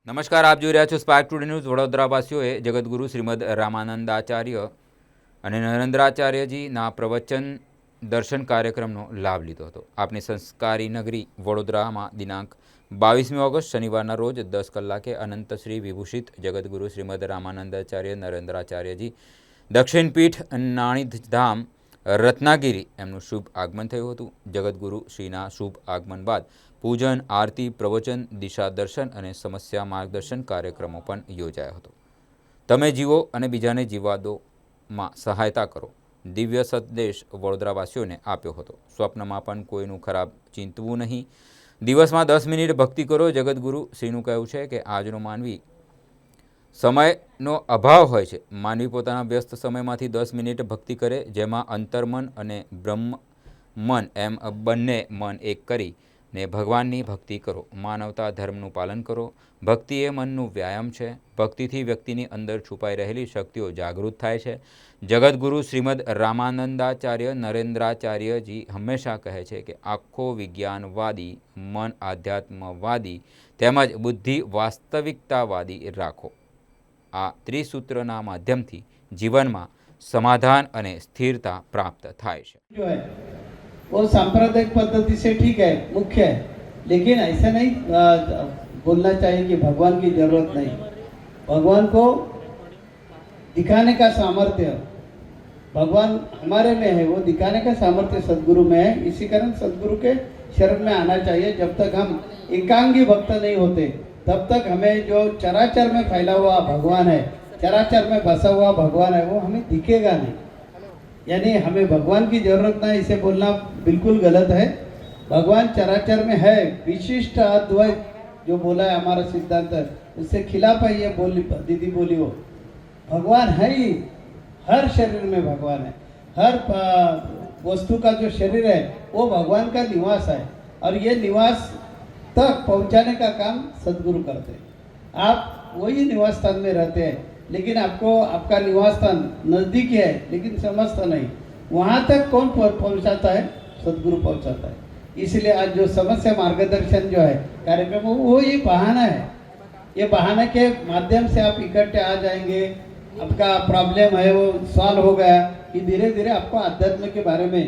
નમસ્કાર, આપ જોઈ રહ્યા છો સ્પાર્ક ટુડે ન્યૂઝ। વડોદરાવાસીઓએ જગતગુરુ શ્રીમદ રામાનંદાચાર્ય અને નરેન્દ્રાચાર્યજીના પ્રવચન દર્શન કાર્યક્રમનો લાભ લીધો હતો। આપણી સંસ્કારી નગરી વડોદરામાં દિનાંક 22મી ઓગસ્ટ શનિવારના રોજ 10 કલાકે અનંત શ્રી વિભૂષિત જગતગુરુ શ્રીમદ રામાનંદાચાર્ય નરેન્દ્રાચાર્યજી દક્ષિણ પીઠ નાણીધામ રત્નાગીરી એમનું શુભ આગમન થયું હતું। જગતગુરુ શ્રીના શુભ આગમન બાદ પૂજન, આરતી, પ્રવચન, દિશા દર્શન અને સમસ્યા માર્ગદર્શન કાર્યક્રમો પણ યોજાયા હતો। તમે જીવો અને બીજાને જીવવા દોમાં સહાયતા કરો દિવ્ય સંદેશ વડોદરાવાસીઓને આપ્યો હતો। સ્વપ્નમાં પણ કોઈનું ખરાબ ચિંતવું નહીં, દિવસમાં 10 મિનિટ ભક્તિ કરો। જગતગુરુ શ્રીનું કહેવું છે કે આજનો માનવી સમયનો અભાવ હોય છે। માનવી પોતાના વ્યસ્ત સમયમાંથી 10 મિનિટ ભક્તિ કરે, જેમાં અંતર્મન અને બ્રહ્મ મન એમ બંને મન એક કરીને ભગવાનની ભક્તિ કરો। માનવતા ધર્મનું પાલન કરો। ભક્તિ એ મનનું વ્યાયામ છે। ભક્તિથી વ્યક્તિની અંદર છુપાઈ રહેલી શક્તિઓ જાગૃત થાય છે। જગતગુરુ શ્રીમદ રામાનંદાચાર્ય નરેન્દ્રાચાર્યજી હંમેશા કહે છે કે આખો વિજ્ઞાનવાદી, મન આધ્યાત્મવાદી તેમજ બુદ્ધિ વાસ્તવિકતાવાદી રાખો। આ ત્રિસૂત્રના માધ્યમથી જીવનમાં समाधान અને स्थिरता प्राप्त થાય છે। जो है वो सांप्रदायिक पद्धति से ठीक है, मुख्य है, लेकिन ऐसा नहीं बोलना चाहिए कि भगवान की जरूरत नहीं। भगवान को दिखाने का सामर्थ्य भगवान हमारे में है, वो दिखाने का सामर्थ्य सदगुरु में है। इसी कारण सदगुरु के शरण में आना चाहिए। जब तक हम एकांगी भक्त नहीं होते तब तक हमें जो चराचर में फैला हुआ भगवान है, चराचर में बसा हुआ भगवान है, वो हमें दिखेगा नहीं। यानी हमें भगवान की जरूरत नहीं, इसे बोलना बिल्कुल गलत है। भगवान चराचर में है। विशिष्ट अद्वैत जो बोला है हमारा सिद्धांत, उससे खिलाफ है ये बोली दीदी बोली। वो भगवान है ही, हर शरीर में भगवान है। हर वस्तु का जो शरीर है वो भगवान का निवास है, और ये निवास तक पहुंचाने का काम सदगुरु करते हैं। आप वही निवास स्थान में रहते हैं, लेकिन आपको आपका निवास स्थान नज़दीक है लेकिन समझता नहीं। वहाँ तक कौन पहुँचाता है? सदगुरु पहुँचाता है। इसलिए आज जो समस्या मार्गदर्शन जो है कार्यक्रम, वो ये बहाना है। ये बहाने के माध्यम से आप इकट्ठे आ जाएंगे, आपका प्रॉब्लम है वो सॉल्व हो गया कि धीरे धीरे आपको अध्यात्म के बारे में